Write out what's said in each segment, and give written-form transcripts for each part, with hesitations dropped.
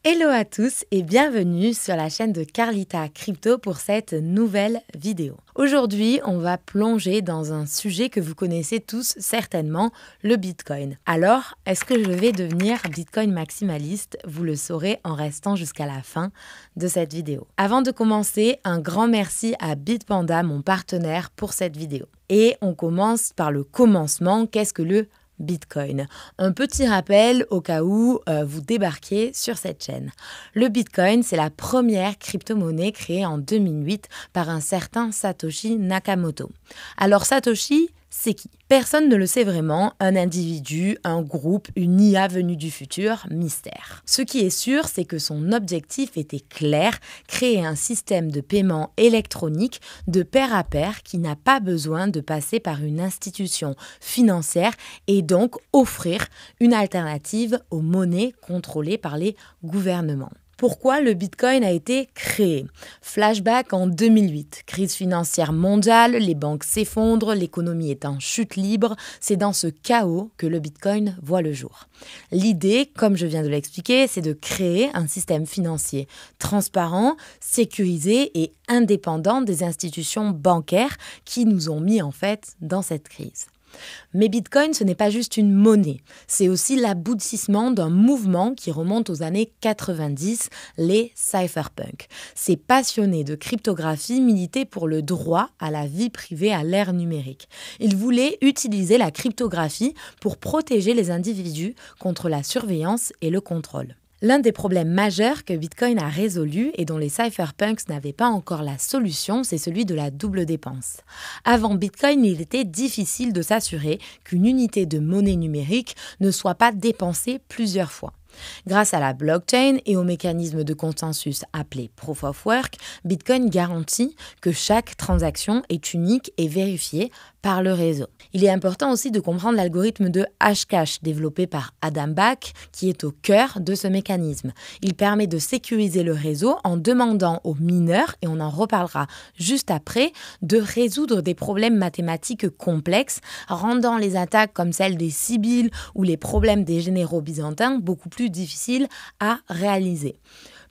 Hello à tous et bienvenue sur la chaîne de Carlita Crypto pour cette nouvelle vidéo. Aujourd'hui, on va plonger dans un sujet que vous connaissez tous certainement, le Bitcoin. Alors, est-ce que je vais devenir Bitcoin maximaliste? Vous le saurez en restant jusqu'à la fin de cette vidéo. Avant de commencer, un grand merci à Bitpanda, mon partenaire, pour cette vidéo. Et on commence par le commencement. Qu'est-ce que le Bitcoin? Un petit rappel au cas où vous débarquez sur cette chaîne. Le Bitcoin, c'est la première crypto-monnaie créée en 2008 par un certain Satoshi Nakamoto. Alors Satoshi, c'est qui? Personne ne le sait vraiment, un individu, un groupe, une IA venue du futur, mystère. Ce qui est sûr, c'est que son objectif était clair, créer un système de paiement électronique de pair à pair qui n'a pas besoin de passer par une institution financière et donc offrir une alternative aux monnaies contrôlées par les gouvernements. Pourquoi le Bitcoin a été créé? Flashback en 2008, crise financière mondiale, les banques s'effondrent, l'économie est en chute libre. C'est dans ce chaos que le Bitcoin voit le jour. L'idée, comme je viens de l'expliquer, c'est de créer un système financier transparent, sécurisé et indépendant des institutions bancaires qui nous ont mis en fait dans cette crise. Mais Bitcoin, ce n'est pas juste une monnaie, c'est aussi l'aboutissement d'un mouvement qui remonte aux années 90, les cypherpunks. Ces passionnés de cryptographie militaient pour le droit à la vie privée à l'ère numérique. Ils voulaient utiliser la cryptographie pour protéger les individus contre la surveillance et le contrôle. L'un des problèmes majeurs que Bitcoin a résolu et dont les cypherpunks n'avaient pas encore la solution, c'est celui de la double dépense. Avant Bitcoin, il était difficile de s'assurer qu'une unité de monnaie numérique ne soit pas dépensée plusieurs fois. Grâce à la blockchain et au mécanisme de consensus appelé Proof of Work, Bitcoin garantit que chaque transaction est unique et vérifiée par le réseau. Il est important aussi de comprendre l'algorithme de Hashcash développé par Adam Back qui est au cœur de ce mécanisme. Il permet de sécuriser le réseau en demandant aux mineurs, et on en reparlera juste après, de résoudre des problèmes mathématiques complexes, rendant les attaques comme celle des Sibylles ou les problèmes des généraux byzantins beaucoup plus difficiles à réaliser.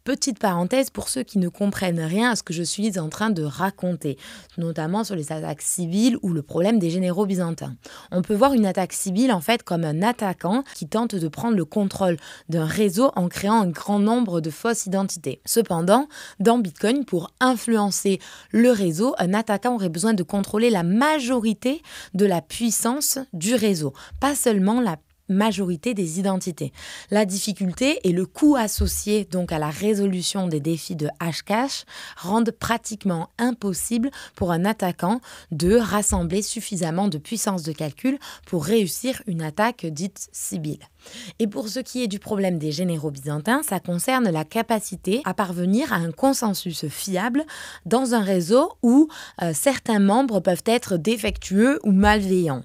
Petite parenthèse pour ceux qui ne comprennent rien à ce que je suis en train de raconter, notamment sur les attaques civiles ou le problème des généraux byzantins. On peut voir une attaque civile en fait comme un attaquant qui tente de prendre le contrôle d'un réseau en créant un grand nombre de fausses identités. Cependant, dans Bitcoin, pour influencer le réseau, un attaquant aurait besoin de contrôler la majorité de la puissance du réseau, pas seulement la majorité des identités. La difficulté et le coût associé donc à la résolution des défis de Hashcash rendent pratiquement impossible pour un attaquant de rassembler suffisamment de puissance de calcul pour réussir une attaque dite Sibylle. Et pour ce qui est du problème des généraux byzantins, ça concerne la capacité à parvenir à un consensus fiable dans un réseau où certains membres peuvent être défectueux ou malveillants.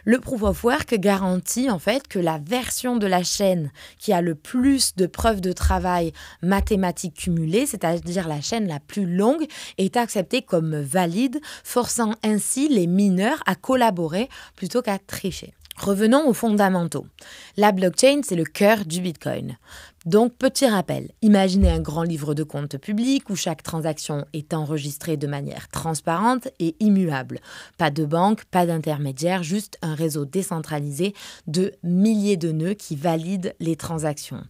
Le Proof of Work garantit en fait que la version de la chaîne qui a le plus de preuves de travail mathématiques cumulées, c'est-à-dire la chaîne la plus longue, est acceptée comme valide, forçant ainsi les mineurs à collaborer plutôt qu'à tricher. Revenons aux fondamentaux. La blockchain, c'est le cœur du Bitcoin. Donc, petit rappel, imaginez un grand livre de compte public où chaque transaction est enregistrée de manière transparente et immuable. Pas de banque, pas d'intermédiaire, juste un réseau décentralisé de milliers de nœuds qui valident les transactions.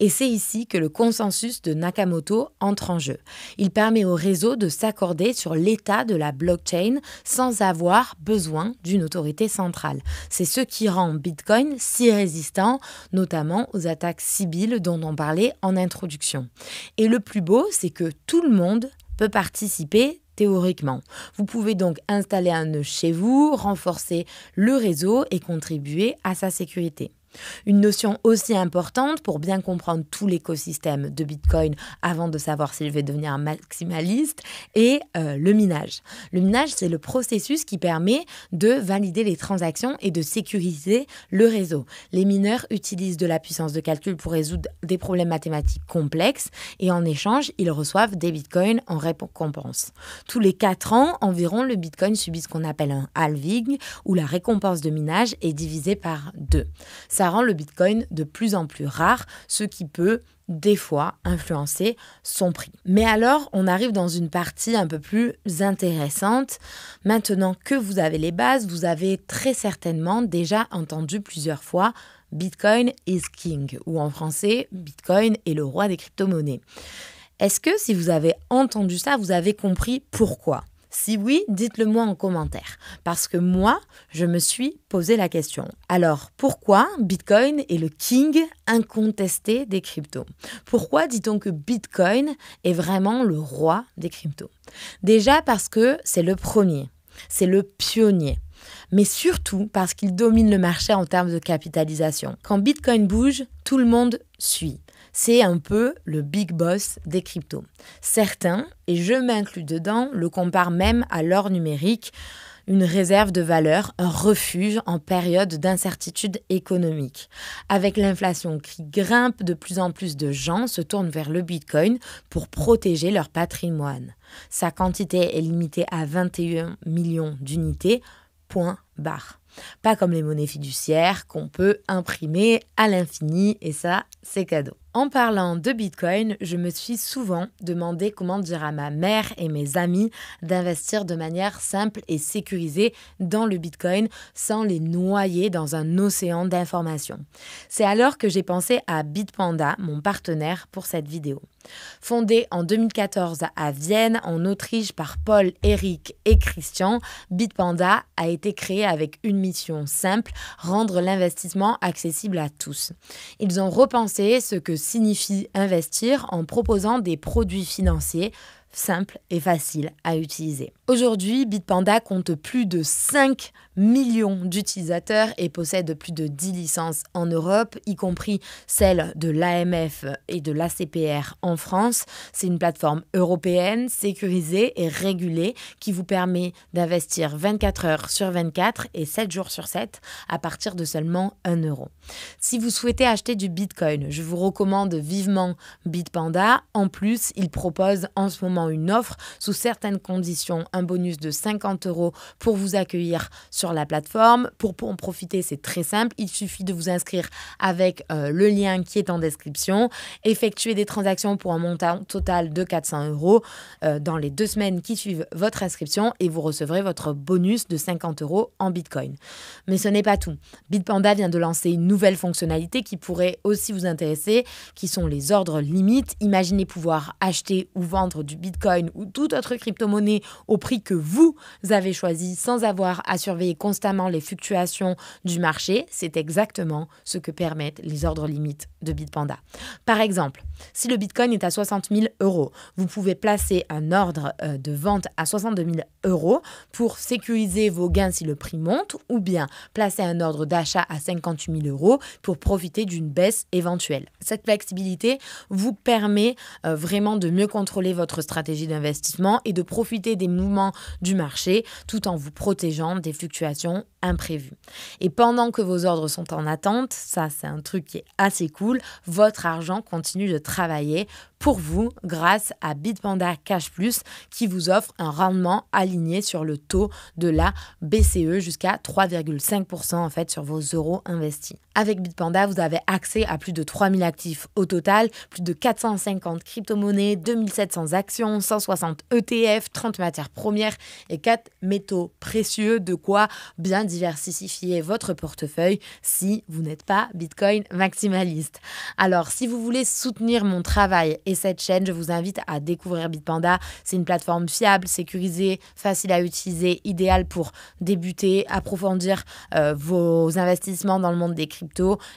Et c'est ici que le consensus de Nakamoto entre en jeu. Il permet au réseau de s'accorder sur l'état de la blockchain sans avoir besoin d'une autorité centrale. C'est ce qui rend Bitcoin si résistant, notamment aux attaques Sibylle dont on parlait en introduction. Et le plus beau, c'est que tout le monde peut participer théoriquement. Vous pouvez donc installer un nœud chez vous, renforcer le réseau et contribuer à sa sécurité. Une notion aussi importante pour bien comprendre tout l'écosystème de Bitcoin avant de savoir si je vais devenir un maximaliste est le minage. Le minage, c'est le processus qui permet de valider les transactions et de sécuriser le réseau. Les mineurs utilisent de la puissance de calcul pour résoudre des problèmes mathématiques complexes et en échange, ils reçoivent des bitcoins en récompense. Tous les 4 ans environ, le bitcoin subit ce qu'on appelle un halving où la récompense de minage est divisée par 2. Ça ça rend le Bitcoin de plus en plus rare, ce qui peut des fois influencer son prix. Mais alors, on arrive dans une partie un peu plus intéressante. Maintenant que vous avez les bases, vous avez très certainement déjà entendu plusieurs fois Bitcoin is king, ou en français, Bitcoin est le roi des crypto-monnaies. Est-ce que si vous avez entendu ça, vous avez compris pourquoi ? Si oui, dites-le moi en commentaire, parce que moi, je me suis posé la question. Alors, pourquoi Bitcoin est le king incontesté des cryptos ? Pourquoi dit-on que Bitcoin est vraiment le roi des cryptos ? Déjà parce que c'est le premier, c'est le pionnier. Mais surtout parce qu'il domine le marché en termes de capitalisation. Quand Bitcoin bouge, tout le monde suit. C'est un peu le big boss des cryptos. Certains, et je m'inclus dedans, le comparent même à l'or numérique, une réserve de valeur, un refuge en période d'incertitude économique. Avec l'inflation qui grimpe, de plus en plus de gens se tournent vers le Bitcoin pour protéger leur patrimoine. Sa quantité est limitée à 21 millions d'unités, point barre. Pas comme les monnaies fiduciaires qu'on peut imprimer à l'infini et ça, c'est cadeau. En parlant de Bitcoin, je me suis souvent demandé comment dire à ma mère et mes amis d'investir de manière simple et sécurisée dans le Bitcoin sans les noyer dans un océan d'informations. C'est alors que j'ai pensé à Bitpanda, mon partenaire pour cette vidéo. Fondé en 2014 à Vienne, en Autriche par Paul, Eric et Christian, Bitpanda a été créé avec une mission simple, rendre l'investissement accessible à tous. Ils ont repensé ce que signifie investir en proposant des produits financiers simples et faciles à utiliser. Aujourd'hui, Bitpanda compte plus de 5 millions d'utilisateurs et possède plus de 10 licences en Europe, y compris celles de l'AMF et de l'ACPR en France. C'est une plateforme européenne, sécurisée et régulée qui vous permet d'investir 24 heures sur 24 et 7 jours sur 7 à partir de seulement 1 euro. Si vous souhaitez acheter du Bitcoin, je vous recommande vivement Bitpanda. En plus, il propose en ce moment une offre sous certaines conditions, un bonus de 50 euros pour vous accueillir sur la plateforme. Pour en profiter, c'est très simple. Il suffit de vous inscrire avec le lien qui est en description, effectuer des transactions pour un montant total de 400 euros dans les 2 semaines qui suivent votre inscription et vous recevrez votre bonus de 50 euros en Bitcoin. Mais ce n'est pas tout. Bitpanda vient de lancer une nouvelle fonctionnalité qui pourrait aussi vous intéresser, qui sont les ordres limites. Imaginez pouvoir acheter ou vendre du Bitcoin ou toute autre crypto-monnaie au prix que vous avez choisi sans avoir à surveiller constamment les fluctuations du marché. C'est exactement ce que permettent les ordres limites de Bitpanda. Par exemple, si le Bitcoin est à 60 000 euros, vous pouvez placer un ordre de vente à 62 000 euros pour sécuriser vos gains si le prix monte ou bien placer un ordre d'achat à 58 000 euros pour profiter d'une baisse éventuelle. Cette flexibilité vous permet vraiment de mieux contrôler votre stratégie d'investissement et de profiter des mouvements du marché tout en vous protégeant des fluctuations imprévues. Et pendant que vos ordres sont en attente, ça c'est un truc qui est assez cool, votre argent continue de travailler pour vous grâce à Bitpanda Cash Plus qui vous offre un rendement aligné sur le taux de la BCE jusqu'à 3,5% en fait sur vos euros investis. Avec Bitpanda, vous avez accès à plus de 3000 actifs au total, plus de 450 crypto-monnaies, 2700 actions, 160 ETF, 30 matières premières et 4 métaux précieux, de quoi bien diversifier votre portefeuille si vous n'êtes pas Bitcoin maximaliste. Alors, si vous voulez soutenir mon travail et cette chaîne, je vous invite à découvrir Bitpanda. C'est une plateforme fiable, sécurisée, facile à utiliser, idéale pour débuter, approfondir vos investissements dans le monde des cryptos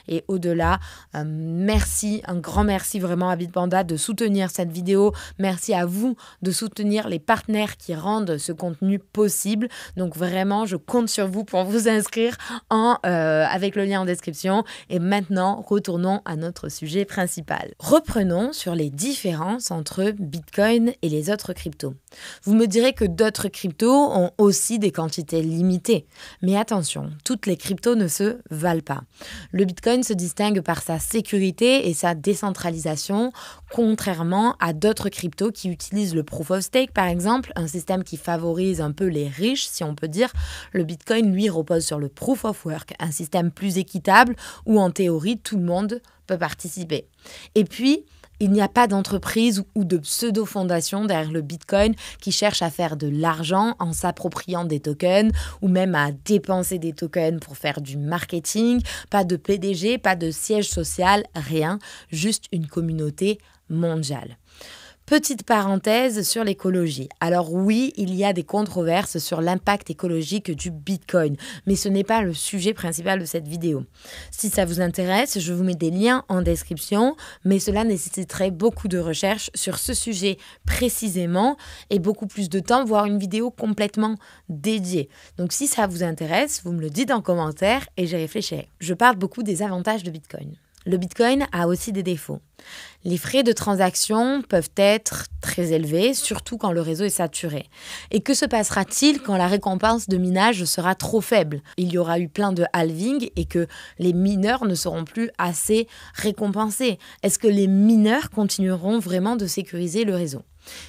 et au-delà. Merci, un grand merci vraiment à Bitpanda de soutenir cette vidéo. Merci à vous de soutenir les partenaires qui rendent ce contenu possible. Donc vraiment, je compte sur vous pour vous inscrire avec le lien en description. Et maintenant, retournons à notre sujet principal. Reprenons sur les différences entre Bitcoin et les autres cryptos. Vous me direz que d'autres cryptos ont aussi des quantités limitées. Mais attention, toutes les cryptos ne se valent pas. Le Bitcoin se distingue par sa sécurité et sa décentralisation, contrairement à d'autres cryptos qui utilisent le Proof of Stake, par exemple, un système qui favorise un peu les riches, si on peut dire. Le Bitcoin, lui, repose sur le Proof of Work, un système plus équitable où, en théorie, tout le monde peut participer. Et puis, il n'y a pas d'entreprise ou de pseudo-fondation derrière le Bitcoin qui cherche à faire de l'argent en s'appropriant des tokens ou même à dépenser des tokens pour faire du marketing. Pas de PDG, pas de siège social, rien, juste une communauté mondiale. Petite parenthèse sur l'écologie. Alors oui, il y a des controverses sur l'impact écologique du Bitcoin, mais ce n'est pas le sujet principal de cette vidéo. Si ça vous intéresse, je vous mets des liens en description, mais cela nécessiterait beaucoup de recherche sur ce sujet précisément et beaucoup plus de temps, voire une vidéo complètement dédiée. Donc si ça vous intéresse, vous me le dites en commentaire et j'y réfléchirai. Je parle beaucoup des avantages de Bitcoin. Le Bitcoin a aussi des défauts. Les frais de transaction peuvent être très élevés, surtout quand le réseau est saturé. Et que se passera-t-il quand la récompense de minage sera trop faible ? Il y aura eu plein de halving et que les mineurs ne seront plus assez récompensés. Est-ce que les mineurs continueront vraiment de sécuriser le réseau ?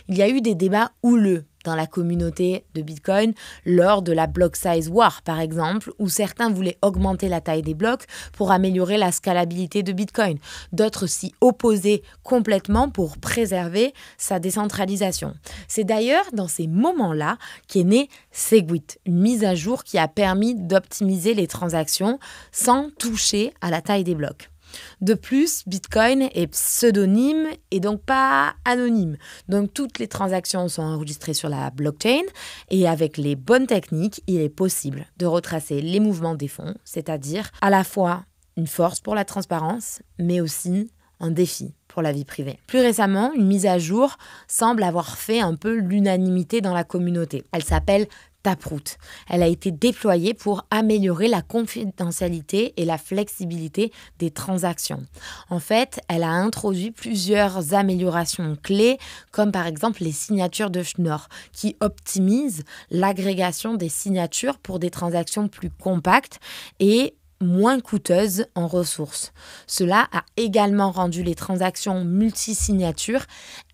Il y a eu des débats houleux dans la communauté de Bitcoin lors de la Block Size War, par exemple, où certains voulaient augmenter la taille des blocs pour améliorer la scalabilité de Bitcoin. D'autres s'y opposaient complètement pour préserver sa décentralisation. C'est d'ailleurs dans ces moments-là qu'est né Segwit, une mise à jour qui a permis d'optimiser les transactions sans toucher à la taille des blocs. De plus, Bitcoin est pseudonyme et donc pas anonyme. Donc toutes les transactions sont enregistrées sur la blockchain et avec les bonnes techniques, il est possible de retracer les mouvements des fonds, c'est-à-dire à la fois une force pour la transparence, mais aussi un défi pour la vie privée. Plus récemment, une mise à jour semble avoir fait un peu l'unanimité dans la communauté. Elle s'appelle Taproot. Elle a été déployée pour améliorer la confidentialité et la flexibilité des transactions. En fait, elle a introduit plusieurs améliorations clés, comme par exemple les signatures de Schnorr, qui optimisent l'agrégation des signatures pour des transactions plus compactes et moins coûteuses en ressources. Cela a également rendu les transactions multisignatures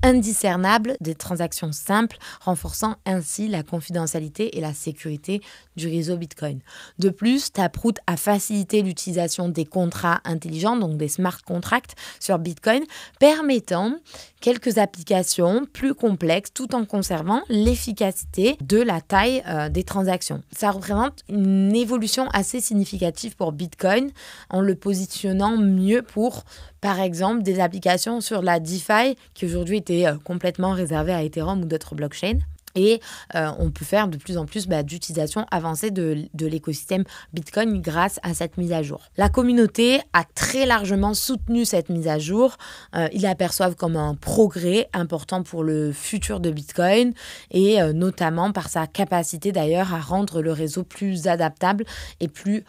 indiscernables des transactions simples, renforçant ainsi la confidentialité et la sécurité du réseau Bitcoin. De plus, Taproot a facilité l'utilisation des contrats intelligents, donc des smart contracts sur Bitcoin, permettant quelques applications plus complexes tout en conservant l'efficacité de la taille des transactions. Ça représente une évolution assez significative pour Bitcoin en le positionnant mieux pour, par exemple, des applications sur la DeFi qui aujourd'hui étaient complètement réservées à Ethereum ou d'autres blockchains. Et on peut faire de plus en plus d'utilisation avancée de l'écosystème Bitcoin grâce à cette mise à jour. La communauté a très largement soutenu cette mise à jour. Ils l'aperçoivent comme un progrès important pour le futur de Bitcoin et notamment par sa capacité d'ailleurs à rendre le réseau plus adaptable et plus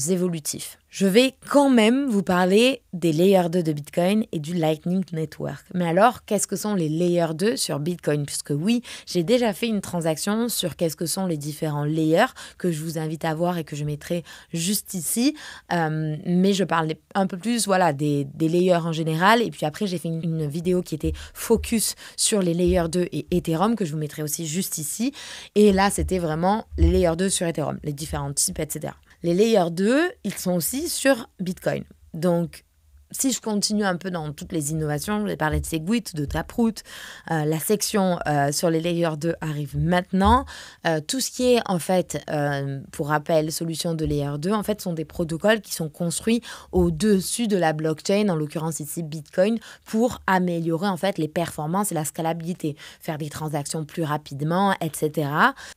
évolutif. Je vais quand même vous parler des Layer 2 de Bitcoin et du Lightning Network. Mais alors, qu'est-ce que sont les Layer 2 sur Bitcoin ? Puisque oui, j'ai déjà fait une transaction sur qu'est-ce que sont les différents layers que je vous invite à voir et que je mettrai juste ici. Mais je parle un peu plus des layers en général. Et puis après, j'ai fait une vidéo qui était focus sur les Layer 2 et Ethereum que je vous mettrai aussi juste ici. Et là, c'était vraiment les Layer 2 sur Ethereum, les différents types, etc. Les Layer 2, ils sont aussi sur Bitcoin. Donc, si je continue un peu dans toutes les innovations, je vais parler de Segwit, de Taproot, la section sur les Layer 2 arrive maintenant. Tout ce qui est, en fait, pour rappel, solutions de Layer 2, en fait, sont des protocoles qui sont construits au-dessus de la blockchain, en l'occurrence ici Bitcoin, pour améliorer, en fait, les performances et la scalabilité, faire des transactions plus rapidement, etc.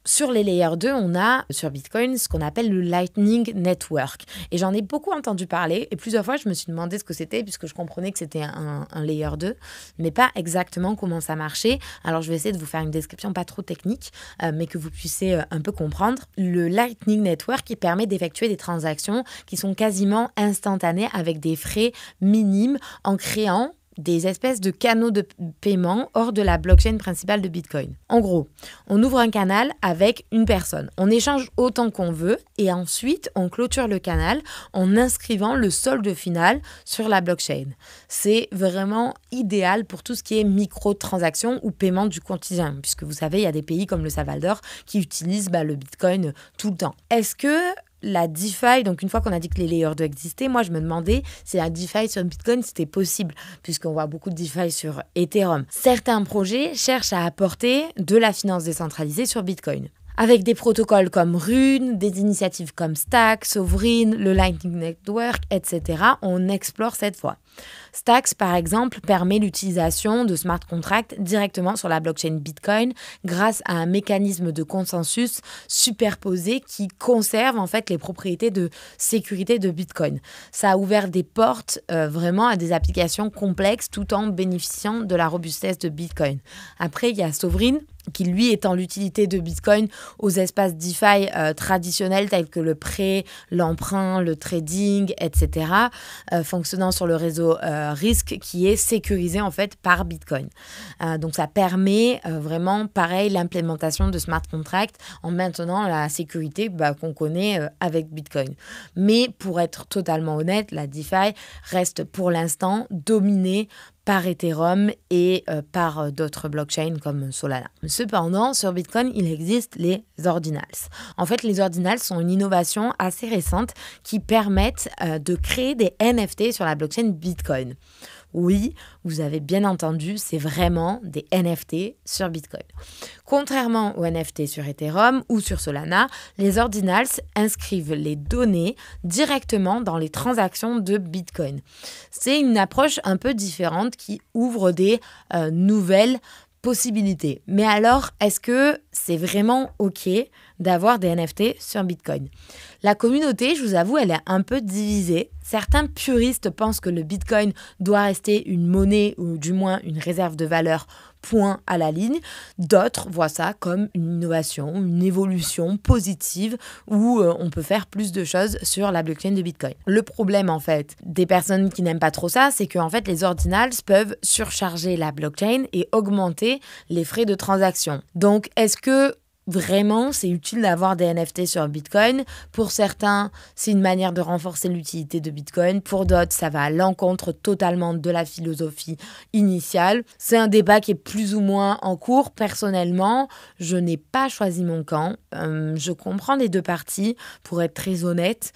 Sur les Layer 2, on a, sur Bitcoin, ce qu'on appelle le Lightning Network. Et j'en ai beaucoup entendu parler, et plusieurs fois, je me suis demandé ce que c'était, puisque je comprenais que c'était un Layer 2, mais pas exactement comment ça marchait. Alors, je vais essayer de vous faire une description pas trop technique, mais que vous puissiez un peu comprendre. Le Lightning Network qui permet d'effectuer des transactions qui sont quasiment instantanées avec des frais minimes en créant des espèces de canaux de paiement hors de la blockchain principale de Bitcoin. En gros, on ouvre un canal avec une personne. On échange autant qu'on veut et ensuite, on clôture le canal en inscrivant le solde final sur la blockchain. C'est vraiment idéal pour tout ce qui est microtransactions ou paiement du quotidien, puisque vous savez, il y a des pays comme le Salvador qui utilisent le Bitcoin tout le temps. Est-ce que la DeFi, donc une fois qu'on a dit que les layers 2 existaient, moi je me demandais si la DeFi sur Bitcoin c'était possible, puisqu'on voit beaucoup de DeFi sur Ethereum. Certains projets cherchent à apporter de la finance décentralisée sur Bitcoin. Avec des protocoles comme Rune, des initiatives comme Stacks, Sovereign, le Lightning Network, etc., on explore cette voie. Stacks, par exemple, permet l'utilisation de smart contracts directement sur la blockchain Bitcoin grâce à un mécanisme de consensus superposé qui conserve en fait les propriétés de sécurité de Bitcoin. Ça a ouvert des portes vraiment à des applications complexes tout en bénéficiant de la robustesse de Bitcoin. Après, il y a Sovereign qui lui étend l'utilité de Bitcoin aux espaces DeFi traditionnels tels que le prêt, l'emprunt, le trading, etc., fonctionnant sur le réseau Risc qui est sécurisé en fait par Bitcoin. Donc ça permet vraiment pareil l'implémentation de smart contracts en maintenant la sécurité qu'on connaît avec Bitcoin. Mais pour être totalement honnête, la DeFi reste pour l'instant dominée par Ethereum et par d'autres blockchains comme Solana. Cependant, sur Bitcoin, il existe les ordinals. En fait, les ordinals sont une innovation assez récente qui permettent de créer des NFT sur la blockchain Bitcoin. Oui, vous avez bien entendu, c'est vraiment des NFT sur Bitcoin. Contrairement aux NFT sur Ethereum ou sur Solana, les ordinals inscrivent les données directement dans les transactions de Bitcoin. C'est une approche un peu différente qui ouvre des nouvelles possibilités. Mais alors, est-ce que c'est vraiment OK d'avoir des NFT sur Bitcoin? La communauté, je vous avoue, elle est un peu divisée. Certains puristes pensent que le Bitcoin doit rester une monnaie ou du moins une réserve de valeur point à la ligne. D'autres voient ça comme une innovation, une évolution positive où on peut faire plus de choses sur la blockchain de Bitcoin. Le problème, en fait, des personnes qui n'aiment pas trop ça, c'est que en fait, les ordinals peuvent surcharger la blockchain et augmenter les frais de transaction. Donc, est-ce que vraiment, c'est utile d'avoir des NFT sur Bitcoin? Pour certains, c'est une manière de renforcer l'utilité de Bitcoin. Pour d'autres, ça va à l'encontre totalement de la philosophie initiale. C'est un débat qui est plus ou moins en cours. Personnellement, je n'ai pas choisi mon camp. Je comprends les deux parties, pour être très honnête.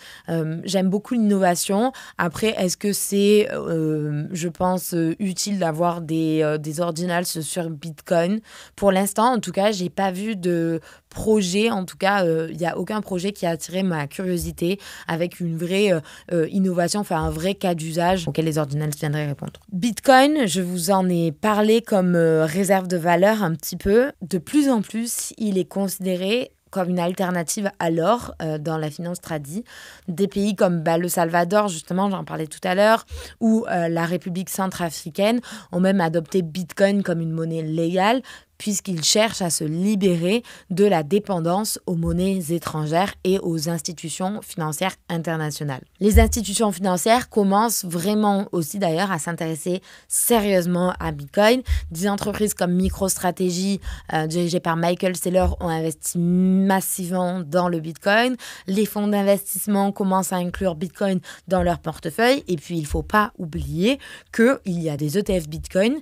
J'aime beaucoup l'innovation. Après, est-ce que c'est, je pense, utile d'avoir des ordinals sur Bitcoin? Pour l'instant, en tout cas, j'ai pas vu de projet, en tout cas, il n'y a aucun projet qui a attiré ma curiosité avec une vraie innovation, enfin un vrai cas d'usage auquel les ordinals viendraient répondre. Bitcoin, je vous en ai parlé comme réserve de valeur un petit peu. De plus en plus, il est considéré comme une alternative à l'or dans la finance tradie. Des pays comme le Salvador, justement, j'en parlais tout à l'heure, ou la République centrafricaine ont même adopté Bitcoin comme une monnaie légale, puisqu'ils cherchent à se libérer de la dépendance aux monnaies étrangères et aux institutions financières internationales. Les institutions financières commencent vraiment aussi d'ailleurs à s'intéresser sérieusement à Bitcoin. Des entreprises comme MicroStrategy, dirigées par Michael Saylor, ont investi massivement dans le Bitcoin. Les fonds d'investissement commencent à inclure Bitcoin dans leur portefeuille. Et puis, il ne faut pas oublier qu'il y a des ETF Bitcoin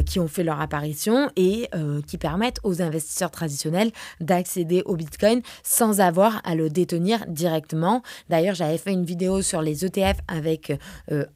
qui ont fait leur apparition et qui permettent aux investisseurs traditionnels d'accéder au Bitcoin sans avoir à le détenir directement. D'ailleurs, j'avais fait une vidéo sur les ETF avec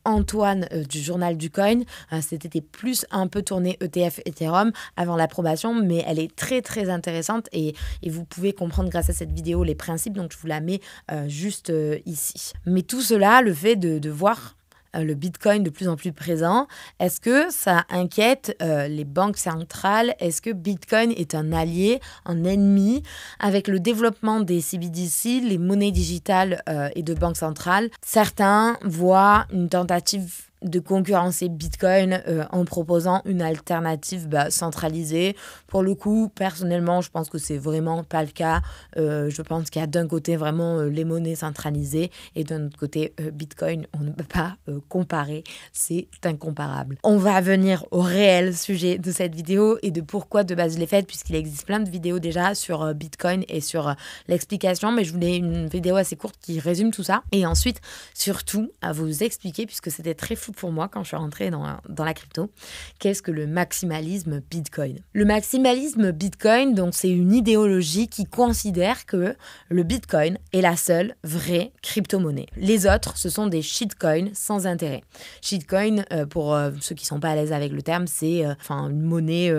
Antoine du Journal du Coin. C'était plus un peu tourné ETF Ethereum avant l'approbation, mais elle est très très intéressante et vous pouvez comprendre grâce à cette vidéo les principes, donc je vous la mets juste ici. Mais tout cela, le fait de voir le Bitcoin de plus en plus présent, est-ce que ça inquiète les banques centrales? Est-ce que Bitcoin est un allié, un ennemi? Avec le développement des CBDC, les monnaies digitales et de banques centrales, certains voient une tentative de concurrencer Bitcoin en proposant une alternative centralisée. Pour le coup, personnellement, je pense que c'est vraiment pas le cas. Je pense qu'il y a d'un côté vraiment les monnaies centralisées et d'un autre côté Bitcoin. On ne peut pas comparer, c'est incomparable. On va venir au réel sujet de cette vidéo et de pourquoi de base je l'ai faite, puisqu'il existe plein de vidéos déjà sur Bitcoin et sur l'explication, mais je voulais une vidéo assez courte qui résume tout ça. Et ensuite, surtout, à vous expliquer, puisque c'était très flou pour moi quand je suis rentrée dans la crypto, qu'est-ce que le maximalisme Bitcoin. Le maximalisme Bitcoin, donc, c'est une idéologie qui considère que le Bitcoin est la seule vraie crypto-monnaie. Les autres, ce sont des shitcoins sans intérêt. Shitcoin, pour ceux qui ne sont pas à l'aise avec le terme, c'est une monnaie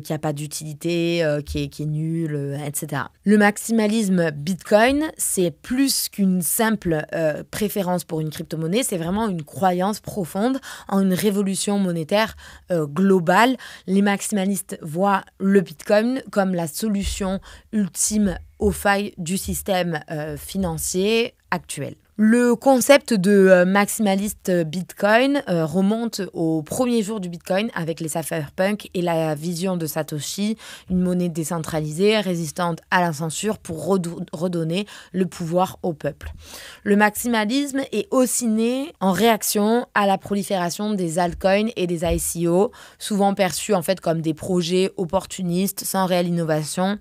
qui n'a pas d'utilité, qui est nulle, etc. Le maximalisme Bitcoin, c'est plus qu'une simple préférence pour une crypto-monnaie, c'est vraiment une croyance profonde en une révolution monétaire globale. Les maximalistes voient le Bitcoin comme la solution ultime aux failles du système financier actuel. Le concept de maximaliste Bitcoin remonte au premier jour du Bitcoin avec les cypherpunks et la vision de Satoshi, une monnaie décentralisée résistante à la censure pour redonner le pouvoir au peuple. Le maximalisme est aussi né en réaction à la prolifération des altcoins et des ICO, souvent perçus en fait comme des projets opportunistes sans réelle innovation.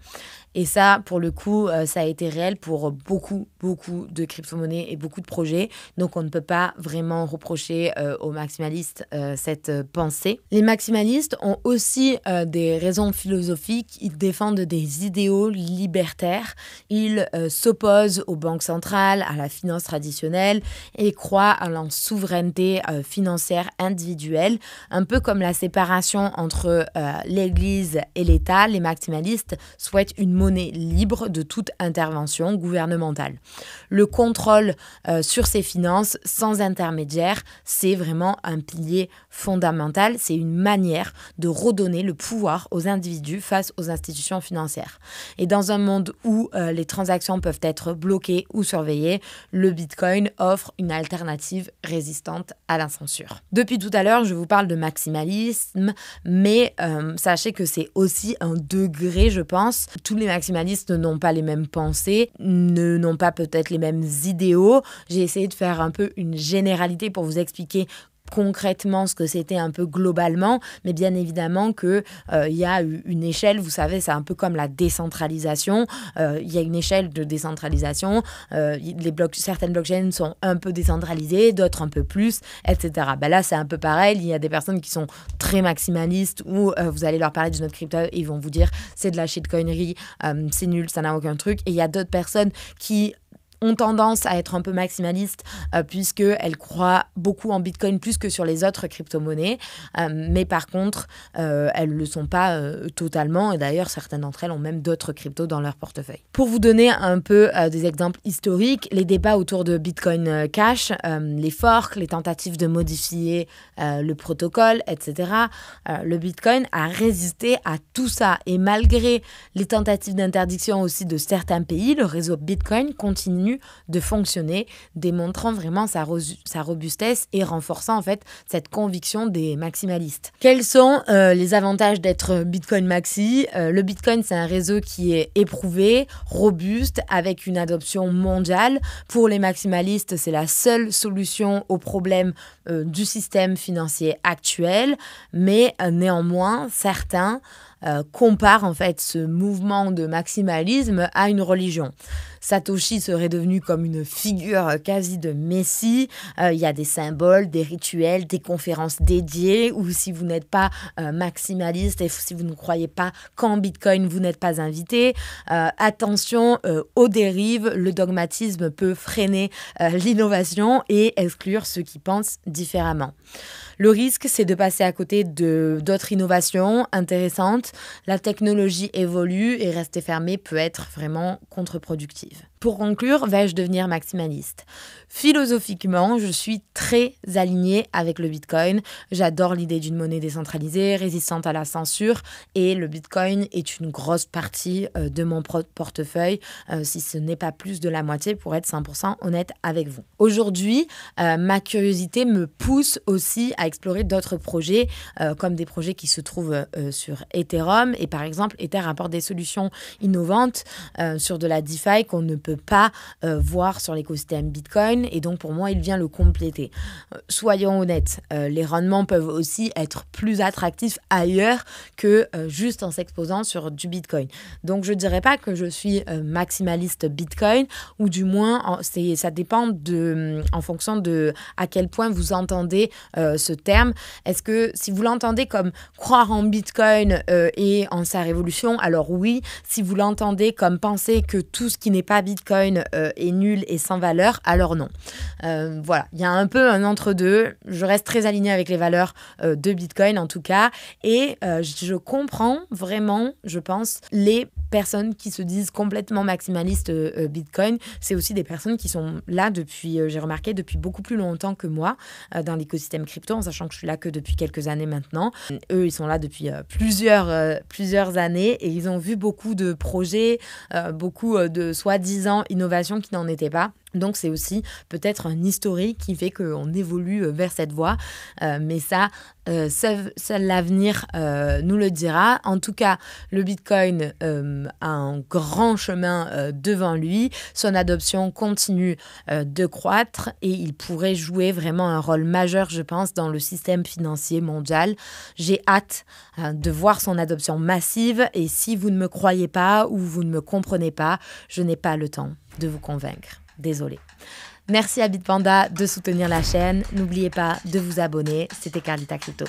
Et ça, pour le coup, ça a été réel pour beaucoup de crypto-monnaies et beaucoup de projets. Donc, on ne peut pas vraiment reprocher aux maximalistes cette pensée. Les maximalistes ont aussi des raisons philosophiques. Ils défendent des idéaux libertaires. Ils s'opposent aux banques centrales, à la finance traditionnelle et croient à la souveraineté financière individuelle. Un peu comme la séparation entre l'Église et l'État, les maximalistes souhaitent une monnaie libre de toute intervention gouvernementale. Le contrôle sur ses finances sans intermédiaire, c'est vraiment un pilier fondamental. C'est une manière de redonner le pouvoir aux individus face aux institutions financières. Et dans un monde où les transactions peuvent être bloquées ou surveillées, le Bitcoin offre une alternative résistante à la censure. Depuis tout à l'heure, je vous parle de maximalisme, mais sachez que c'est aussi un degré, je pense. Tous les maximalistes n'ont pas les mêmes pensées, n'ont pas peut-être les mêmes idéaux. J'ai essayé de faire un peu une généralité pour vous expliquer concrètement ce que c'était un peu globalement, mais bien évidemment que y a une échelle, vous savez, c'est un peu comme la décentralisation, il y a une échelle de décentralisation, certaines blockchains sont un peu décentralisées, d'autres un peu plus, etc. Là, c'est un peu pareil, il y a des personnes qui sont très maximalistes où vous allez leur parler d'une autre crypto et ils vont vous dire c'est de la shitcoinerie, c'est nul, ça n'a aucun truc, et il y a d'autres personnes qui ont tendance à être un peu maximalistes puisqu'elles croient beaucoup en Bitcoin plus que sur les autres crypto-monnaies. Mais par contre, elles ne le sont pas totalement. Et d'ailleurs, certaines d'entre elles ont même d'autres cryptos dans leur portefeuille. Pour vous donner un peu des exemples historiques, les débats autour de Bitcoin Cash, les forks, les tentatives de modifier le protocole, etc. Le Bitcoin a résisté à tout ça. Et malgré les tentatives d'interdiction aussi de certains pays, le réseau Bitcoin continue de fonctionner, démontrant vraiment sa robustesse et renforçant en fait cette conviction des maximalistes. Quels sont les avantages d'être Bitcoin Maxi ? Le Bitcoin, c'est un réseau qui est éprouvé, robuste, avec une adoption mondiale. Pour les maximalistes, c'est la seule solution aux problèmes du système financier actuel, mais néanmoins, certains compare en fait ce mouvement de maximalisme à une religion. Satoshi serait devenu comme une figure quasi de messie. Il y a des symboles, des rituels, des conférences dédiées, ou si vous n'êtes pas maximaliste et si vous ne croyez pas qu'en Bitcoin, vous n'êtes pas invité. Attention aux dérives, le dogmatisme peut freiner l'innovation et exclure ceux qui pensent différemment. Le risque, c'est de passer à côté d'autres innovations intéressantes différentes. La technologie évolue et rester fermé peut être vraiment contre-productif. Pour conclure, vais-je devenir maximaliste? Philosophiquement, je suis très alignée avec le Bitcoin. J'adore l'idée d'une monnaie décentralisée, résistante à la censure, et le Bitcoin est une grosse partie de mon portefeuille, si ce n'est pas plus de la moitié, pour être 100% honnête avec vous. Aujourd'hui, ma curiosité me pousse aussi à explorer d'autres projets, comme des projets qui se trouvent sur Ethereum, et par exemple, Ether apporte des solutions innovantes sur de la DeFi qu'on ne peut pas voir sur l'écosystème Bitcoin, et donc pour moi il vient le compléter. Soyons honnêtes, les rendements peuvent aussi être plus attractifs ailleurs que juste en s'exposant sur du Bitcoin. Donc je dirais pas que je suis maximaliste Bitcoin, ou du moins ça dépend en fonction de à quel point vous entendez ce terme. Est-ce que si vous l'entendez comme croire en Bitcoin et en sa révolution, alors oui. Si vous l'entendez comme penser que tout ce qui n'est pas Bitcoin est nul et sans valeur, alors non. Voilà, il y a un peu un entre-deux. Je reste très alignée avec les valeurs de Bitcoin en tout cas, et je comprends vraiment, je pense, les personnes qui se disent complètement maximalistes Bitcoin. C'est aussi des personnes qui sont là depuis, j'ai remarqué, depuis beaucoup plus longtemps que moi dans l'écosystème crypto, en sachant que je suis là que depuis quelques années maintenant. Eux, ils sont là depuis plusieurs années, et ils ont vu beaucoup de projets, beaucoup de soi-disant innovations qui n'en étaient pas. Donc, c'est aussi peut-être un historique qui fait qu'on évolue vers cette voie. Mais ça, seul l'avenir nous le dira. En tout cas, le Bitcoin a un grand chemin devant lui. Son adoption continue de croître, et il pourrait jouer vraiment un rôle majeur, je pense, dans le système financier mondial. J'ai hâte de voir son adoption massive, et si vous ne me croyez pas ou vous ne me comprenez pas, je n'ai pas le temps de vous convaincre. Désolée. Merci à Bitpanda de soutenir la chaîne. N'oubliez pas de vous abonner. C'était Carlita Crypto.